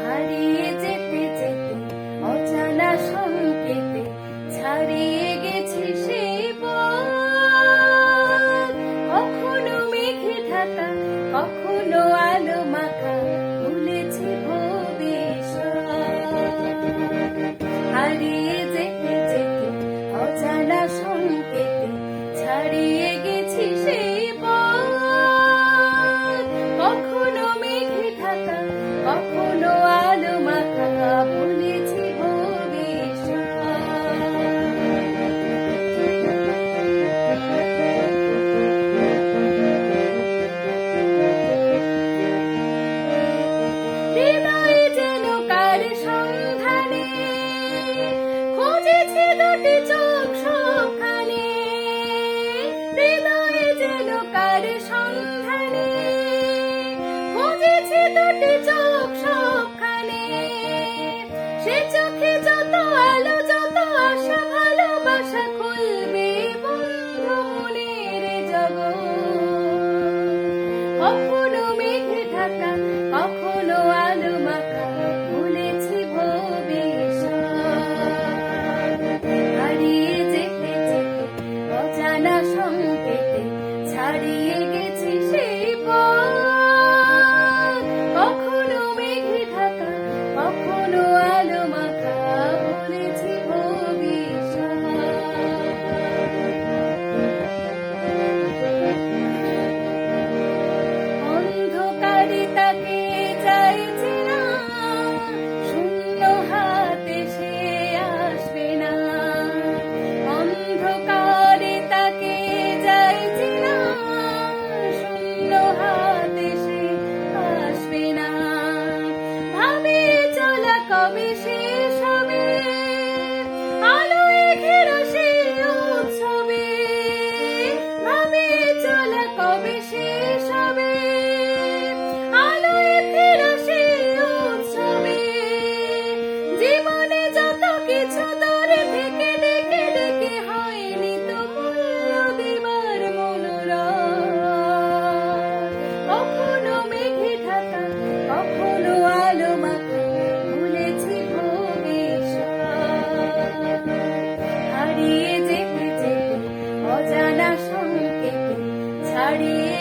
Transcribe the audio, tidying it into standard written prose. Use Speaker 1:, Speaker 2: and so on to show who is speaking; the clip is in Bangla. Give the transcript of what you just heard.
Speaker 1: হারিয়ে যেতে যেতে অজানা সংকেতে ছাড়িয়ে গেছি সেই পথ। কখনো মেঘে ঢাকা, কখনো আলো মাখা, ভুলেছি ভবিষ্যৎ। হারিয়ে যেতে যেতে অজানা সংকেতে ছাড়িয়ে গেছি সেই পথ। কখনো মেঘে ঢাকা, কখনো আলো মাখা, ভুলেছি হৃদয়ে যেন কার সন্ধানে খুঁজেছি দুটি চোখ সবখানে। হৃদয়ে যেন কার সন্ধানে খুঁজেছি দুটি চোখ সবখানে। সে চোখে যত আলো, যত আশা, ভালোবাসা খুলবে বন্ধু মনের জগৎ। কখনো মেঘে ঢাকা, কখনো আলো মাখা, ভুলেছি ভবিষ্যৎ। হারিয়ে যেতে যেতে অজানা সংকেতে ছাড়িয়ে গেছি সেই পথ। কখনো মেঘে ঢাকা, কখনো আলো মাখা, ভুলেছি অন্ধকারে তাকে চাইছে না, শূন্য হাতে সে আসবে না। অন্ধকারে তাকে চাইছে না, শূন্য হাতে সে আসবে না। ভাবে চলা কবে শেষ হবে, আলোয় ঘেরা সে উৎসবে। ভাবে চলা কবে শেষ হবে, আলোয় ঘেরা সে উৎসবে। জীবনে যত কিছু দূরে থেকে ডেকে ডেকে হয়নি তো মূল্য দেবার মনোরথ। কখনো মেঘে ঢাকা, কখনো আলো মাখা, ভুলেছি ভবিষ্যৎ। হারিয়ে যেতে যেতে অজানা সংকেতে ছাড়িয়ে